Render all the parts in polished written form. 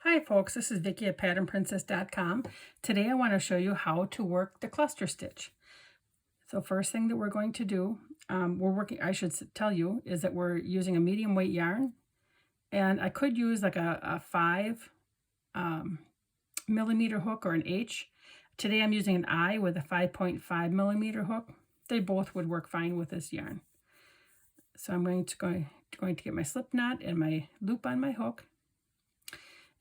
Hi folks, this is Vicki at patternprincess.com. Today I want to show you how to work the cluster stitch. So first thing that we're going to do, I should tell you, is that we're using a medium weight yarn. And I could use like a 5 millimeter hook or an H. Today I'm using an I with a 5.5 millimeter hook. They both would work fine with this yarn. So I'm going to get my slip knot and my loop on my hook.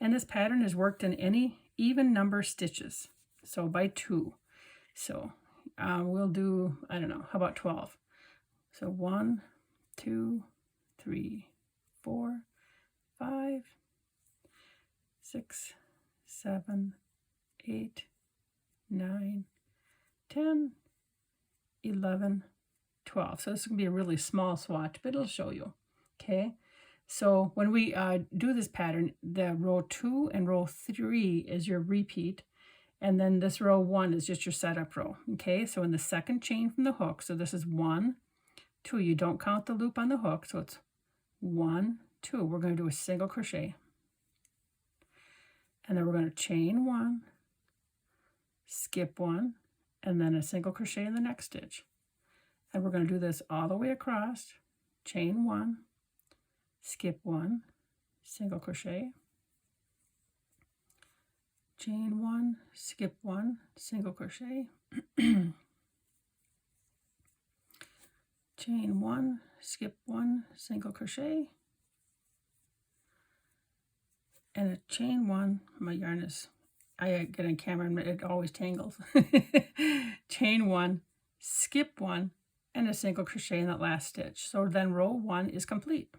And this pattern is worked in any even number stitches, so by 2. So we'll do, I don't know, how about 12? So 1, 2, 3, 4, 5, 6, 7, 8, 9, 10, 11, 12. So this is going to be a really small swatch, but it'll show you, okay? So when we do this pattern, the row 2 and row 3 is your repeat, and then this row 1 is just your setup row. Okay, so in the second chain from the hook, so this is 1, 2. You don't count the loop on the hook, so it's 1, 2. We're going to do a single crochet, and then we're going to chain 1, skip 1, and then a single crochet in the next stitch. And we're going to do this all the way across, chain 1, skip 1, single crochet, chain 1, skip 1, single crochet, chain 1, skip 1, single crochet, and a chain 1. My yarn is, I get on camera and it always tangles. Chain 1, skip 1, and a single crochet in that last stitch. So then row 1 is complete.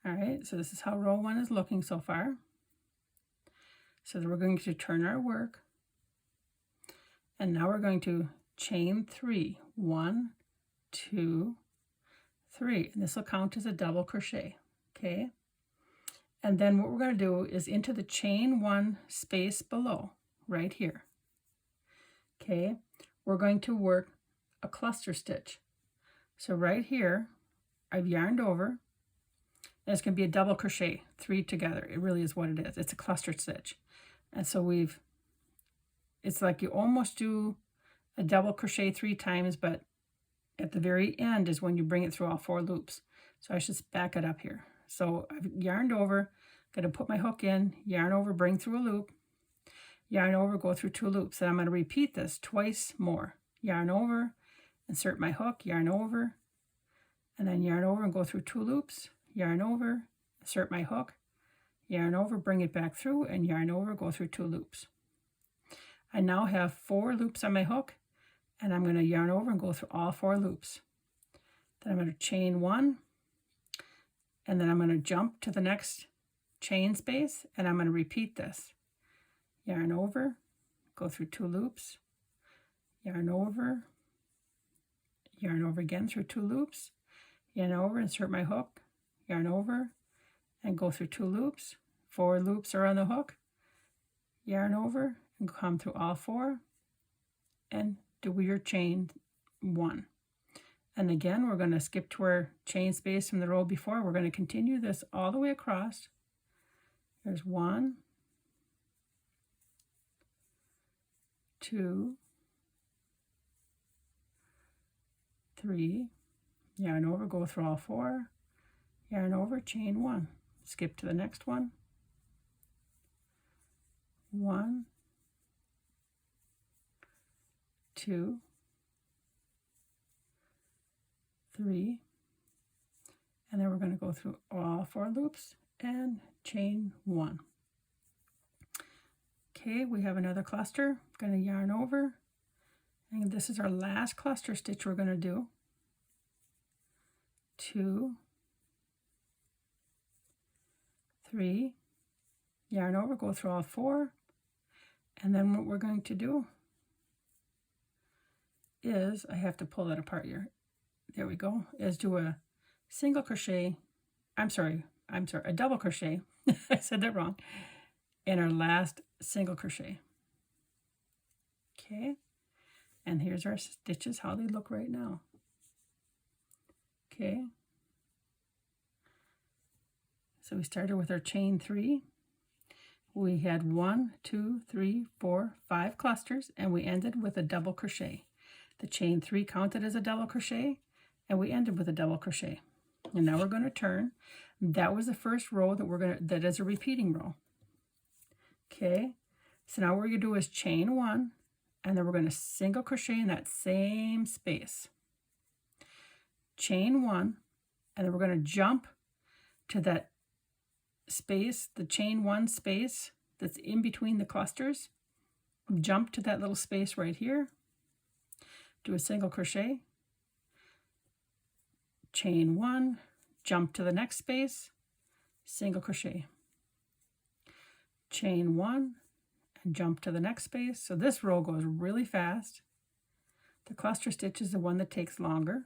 All right, so this is how row 1 is looking so far. So then we're going to turn our work, and now we're going to chain 3. 1, 2, 3, and this will count as a double crochet, okay? And then what we're going to do is into the chain 1 space below, right here, okay? We're going to work a cluster stitch. So right here, I've yarned over. And it's going to be a double crochet, 3 together. It really is what it is. It's a cluster stitch. And so it's like you almost do a double crochet 3 times, but at the very end is when you bring it through all 4 loops. So I should back it up here. So I've yarned over, going to put my hook in, yarn over, bring through a loop, yarn over, go through 2 loops. And I'm going to repeat this twice more. Yarn over, insert my hook, yarn over, and then yarn over and go through 2 loops. Yarn over, insert my hook, yarn over, bring it back through, and yarn over, go through 2 loops. I now have 4 loops on my hook, and I'm going to yarn over and go through all 4 loops. Then I'm going to chain 1, and then I'm going to jump to the next chain space, and I'm going to repeat this. Yarn over, go through 2 loops, yarn over again through 2 loops, yarn over, insert my hook, yarn over, and go through 2 loops. 4 loops are on the hook. Yarn over and come through all 4 and do your chain 1. And again, we're going to skip to our chain space from the row before. We're going to continue this all the way across. There's 1, 2, 3, yarn over, go through all 4, yarn over, chain 1, skip to the next one, 1, 2, 3, and then we're going to go through all 4 loops and chain 1. Okay, we have another cluster. I'm going to yarn over, and this is our last cluster stitch we're going to do. 2, 3, yarn over, go through all 4, and then what we're going to do is, I have to pull that apart here, there we go, is do a single crochet, a double crochet, I said that wrong, in our last single crochet. Okay, and here's our stitches, how they look right now. Okay, so we started with our chain 3, we had 1, 2, 3, 4, 5 clusters, and we ended with a double crochet. The chain 3 counted as a double crochet, and we ended with a double crochet. And now we're going to turn. That was the first row that is a repeating row. Okay, so now what we're going to do is chain 1, and then we're going to single crochet in that same space. Chain 1, and then we're going to jump to that space, the chain 1 space that's in between the clusters. Jump to that little space right here. Do a single crochet. Chain 1, jump to the next space, single crochet. Chain 1 and jump to the next space. So this row goes really fast. The cluster stitch is the one that takes longer.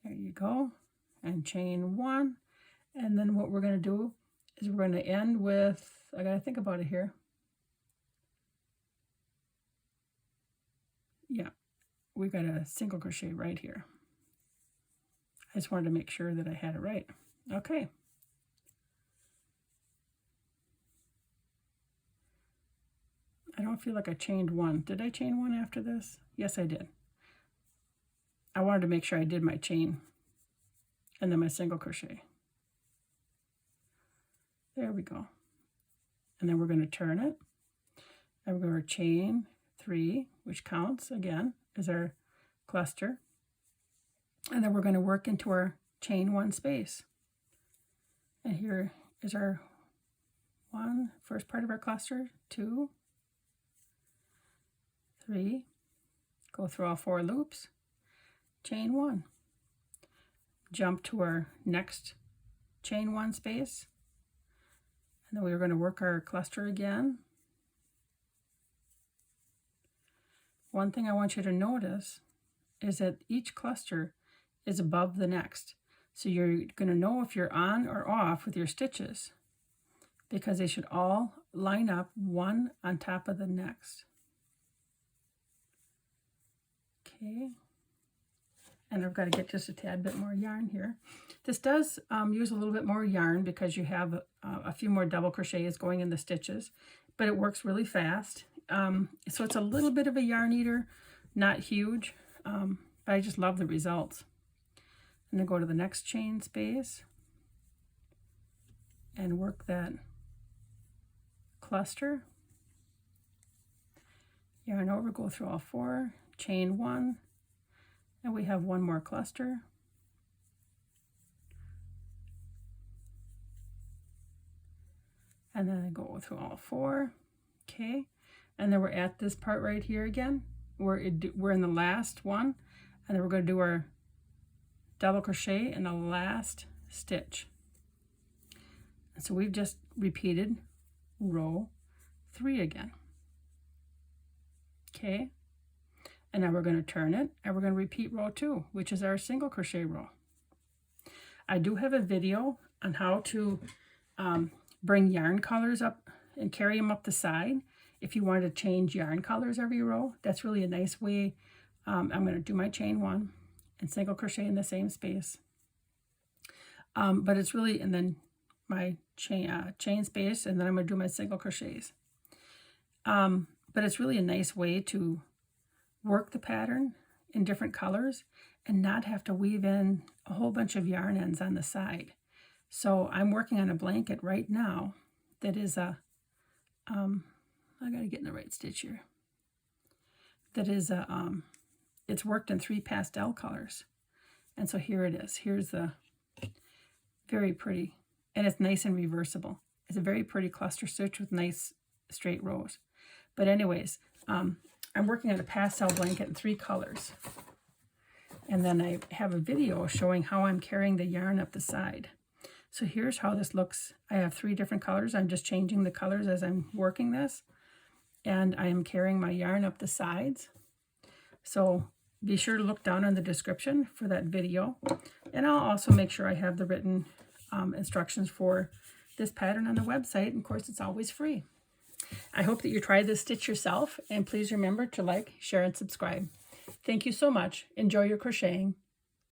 There you go. And chain 1. And then what we're going to do is we're going to end with, I got to think about it here. Yeah, we got a single crochet right here. I just wanted to make sure that I had it right. Okay. I don't feel like I chained 1. Did I chain 1 after this? Yes, I did. I wanted to make sure I did my chain and then my single crochet. There we go. And then we're going to turn it. And we're going to chain 3, which counts again as our cluster. And then we're going to work into our chain 1 space. And here is our first part of our cluster, 2, 3, go through all 4 loops, chain 1, jump to our next chain 1 space, and then we're going to work our cluster again. One thing I want you to notice is that each cluster is above the next. So you're going to know if you're on or off with your stitches because they should all line up one on top of the next. Okay. And I've got to get just a tad bit more yarn here. This does use a little bit more yarn because you have a few more double crochets going in the stitches, but it works really fast. So it's a little bit of a yarn eater, not huge, but I just love the results. And then go to the next chain space and work that cluster. Yarn over, go through all 4, chain 1, and we have 1 more cluster. And then I go through all 4, okay? And then we're at this part right here again. We're in the last one, and then we're going to do our double crochet in the last stitch. And so we've just repeated row 3 again. Okay, and now we're going to turn it and we're going to repeat row 2, which is our single crochet row. I do have a video on how to bring yarn colors up and carry them up the side. If you want to change yarn colors every row, that's really a nice way. I'm going to do my chain 1 and single crochet in the same space. But it's really, and then my chain space, and then I'm going to do my single crochets. But it's really a nice way to work the pattern in different colors and not have to weave in a whole bunch of yarn ends on the side. So I'm working on a blanket right now that is a, I got to get in the right stitch here. That is a, it's worked in 3 pastel colors. And so here it is. Here's the very pretty, and it's nice and reversible. It's a very pretty cluster stitch with nice straight rows. But anyways, I'm working on a pastel blanket in 3 colors. And then I have a video showing how I'm carrying the yarn up the side. So here's how this looks. I have 3 different colors. I'm just changing the colors as I'm working this. And I am carrying my yarn up the sides. So be sure to look down in the description for that video. And I'll also make sure I have the written instructions for this pattern on the website. And of course, it's always free. I hope that you try this stitch yourself, and please remember to like, share, and subscribe. Thank you so much. Enjoy your crocheting.